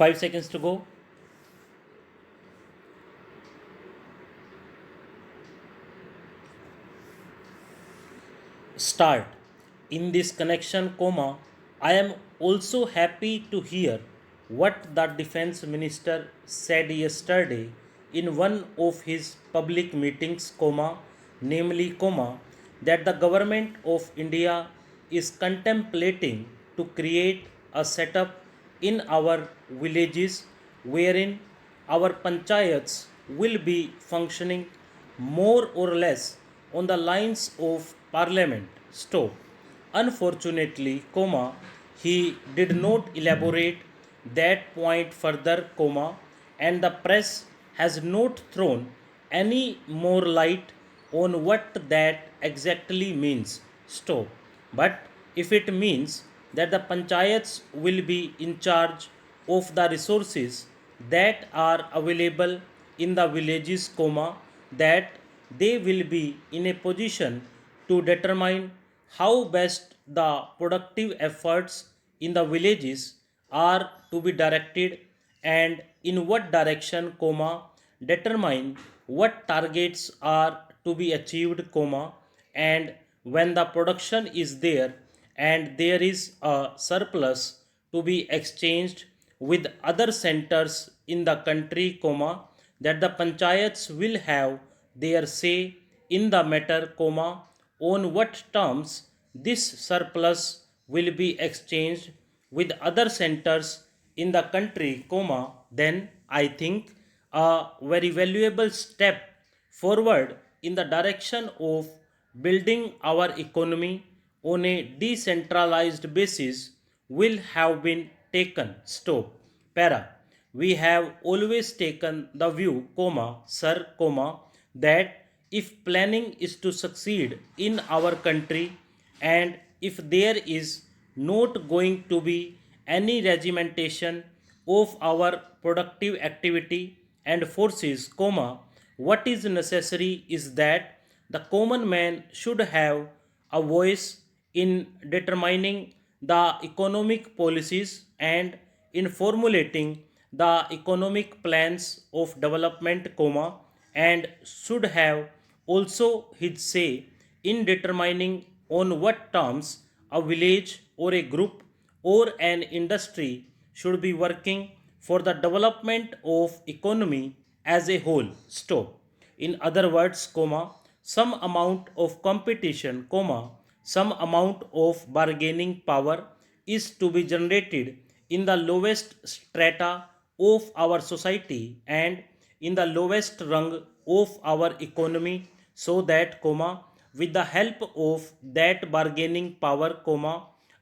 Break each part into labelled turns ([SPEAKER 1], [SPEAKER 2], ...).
[SPEAKER 1] 5 seconds to go. Start. In this connection, I am also happy to hear what the defense minister said yesterday in one of his public meetings, namely, that the government of India is contemplating to create a setup in our villages wherein our panchayats will be functioning more or less on the lines of parliament. Stop. Unfortunately, he did not elaborate that point further, and the press has not thrown any more light on what that exactly means. Stop. But if it means that the panchayats will be in charge of the resources that are available in the villages, that they will be in a position to determine how best the productive efforts in the villages are to be directed and in what direction, determine what targets are to be achieved, and when the production is there and there is a surplus to be exchanged with other centers in the country, that the panchayats will have their say in the matter, on what terms this surplus will be exchanged with other centers in the country, then I think a very valuable step forward in the direction of building our economy on a decentralized basis will have been taken. Stop. Para. We have always taken the view, sir, that if planning is to succeed in our country and if there is not going to be any regimentation of our productive activity and forces, what is necessary is that the common man should have a voice in determining the economic policies and in formulating the economic plans of development, and should have also his say in determining on what terms a village or a group or an industry should be working for the development of economy as a whole. Stop. In other words, some amount of competition, some amount of bargaining power is to be generated in the lowest strata of our society and in the lowest rung of our economy, so that, with the help of that bargaining power,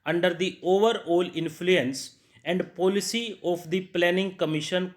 [SPEAKER 1] under the overall influence and policy of the planning commission,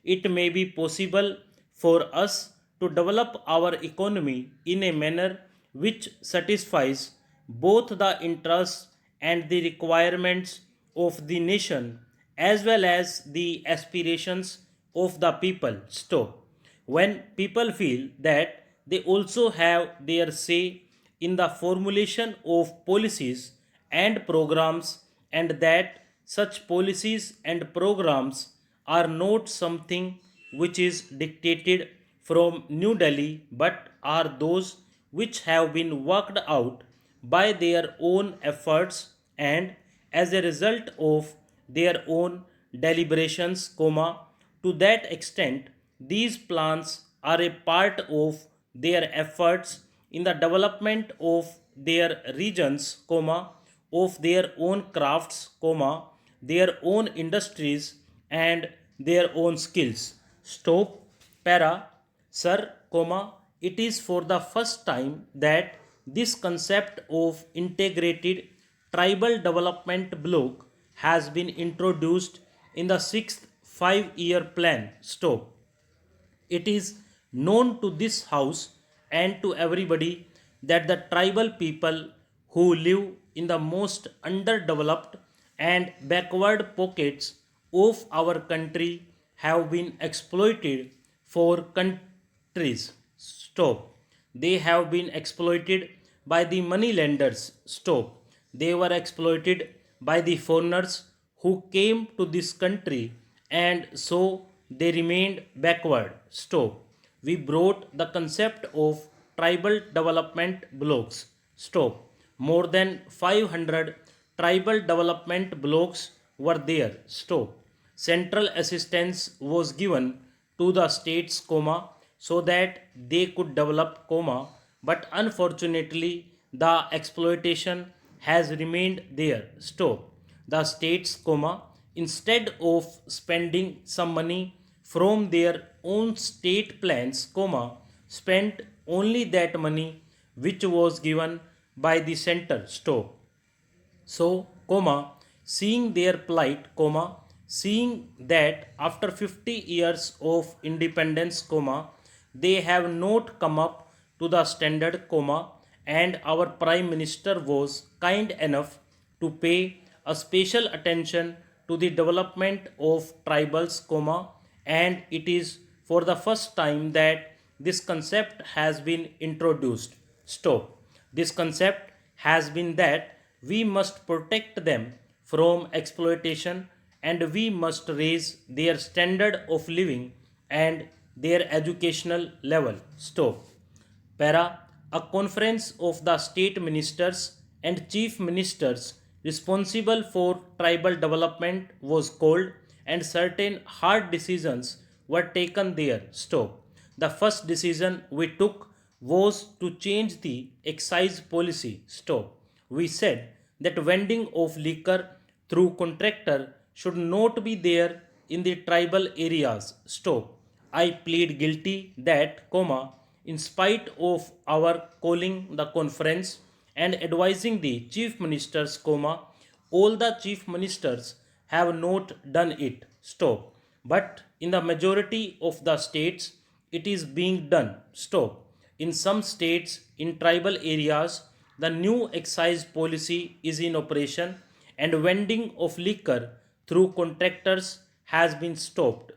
[SPEAKER 1] it may be possible for us to develop our economy in a manner which satisfies both the interests and the requirements of the nation as well as the aspirations of the people. Stop. When people feel that they also have their say in the formulation of policies and programs, and that such policies and programs are not something which is dictated from New Delhi but are those which have been worked out by their own efforts and as a result of their own deliberations, to that extent these plans are a part of their efforts in the development of their regions, of their own crafts, their own industries and their own skills. Stop. Para. Sir, it is for the first time that this concept of integrated tribal development block has been introduced in the sixth 5-year plan. Stop. It is known to this house and to everybody that the tribal people who live in the most underdeveloped and backward pockets of our country have been exploited for countries. Stop. They have been exploited by the money lenders. Stop. They were exploited by the foreigners who came to this country and so they remained backward. Stop. We brought the concept of tribal development blocks. Stop. More than 500 tribal development blocks were there. Stop. Central assistance was given to the states, so that they could develop, but unfortunately the exploitation has remained there. Stop. The states, instead of spending some money from their own state plans, spent only that money which was given by the center. Stop. So, seeing their plight, seeing that after 50 years of independence, they have not come up to the standard, and our Prime Minister was kind enough to pay a special attention to the development of tribals, and it is for the first time that this concept has been introduced. Stop. This concept has been that we must protect them from exploitation, and we must raise their standard of living and their educational level. Stop. Para, a conference of the state ministers and chief ministers responsible for tribal development was called, and certain hard decisions were taken there. Stop. The first decision we took was to change the excise policy. Stop. We said that vending of liquor through contractor should not be there in the tribal areas. Stop. I plead guilty that, in spite of our calling the conference and advising the chief ministers, all the chief ministers have not done it. Stop. But in the majority of the states, it is being done. Stop. In some states, in tribal areas, the new excise policy is in operation, and vending of liquor through contractors has been stopped.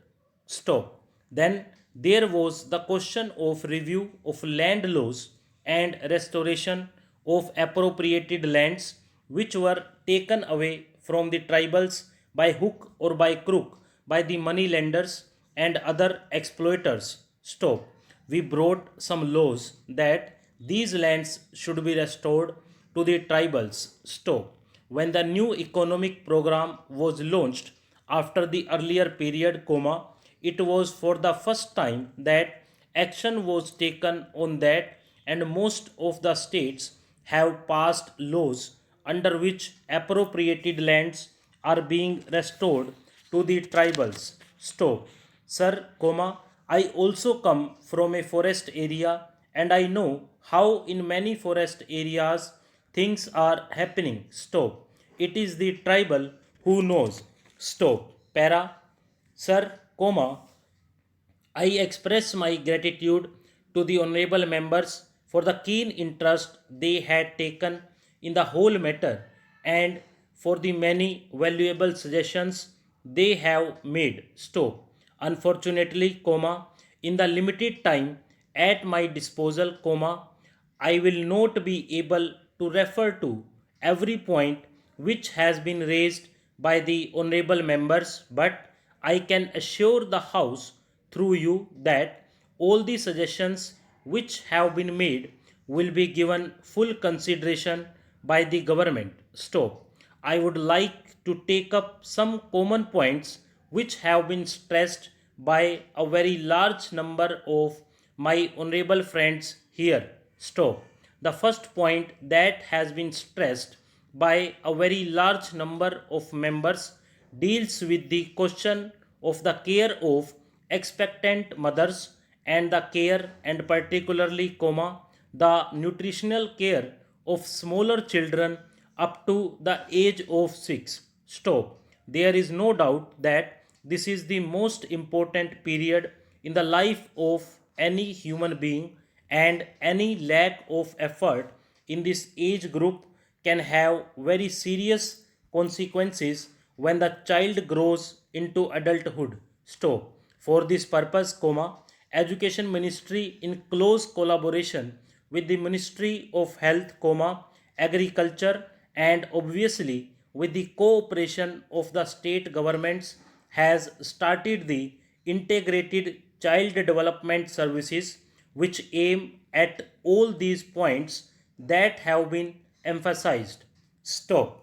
[SPEAKER 1] Stop. Then there was the question of review of land laws and restoration of appropriated lands which were taken away from the tribals by hook or by crook by the money lenders and other exploiters. Stop. We brought some laws that these lands should be restored to the tribals. Stop. When the new economic program was launched after the earlier period, it was for the first time that action was taken on that, and most of the states have passed laws under which appropriated lands are being restored to the tribals. Stop. Sir, I also come from a forest area, and I know how in many forest areas things are happening. Stop. It is the tribal who knows. Stop. Para. Sir, I express my gratitude to the honorable members for the keen interest they had taken in the whole matter, and for the many valuable suggestions they have made. Stop. Unfortunately, in the limited time at my disposal, I will not be able to refer to every point which has been raised by the honorable members, but I can assure the House through you that all the suggestions which have been made will be given full consideration by the government. Stop. I would like to take up some common points which have been stressed by a very large number of my honorable friends here. Stop. The first point that has been stressed by a very large number of members deals with the question of the care of expectant mothers and the care, and particularly, the nutritional care of smaller children up to the age of 6. Stop. There is no doubt that this is the most important period in the life of any human being, and any lack of effort in this age group can have very serious consequences when the child grows into adulthood. Stop. For this purpose, Education Ministry in close collaboration with the Ministry of Health, Agriculture, and obviously with the cooperation of the state governments has started the integrated child development services which aim at all these points that have been emphasized. Stop.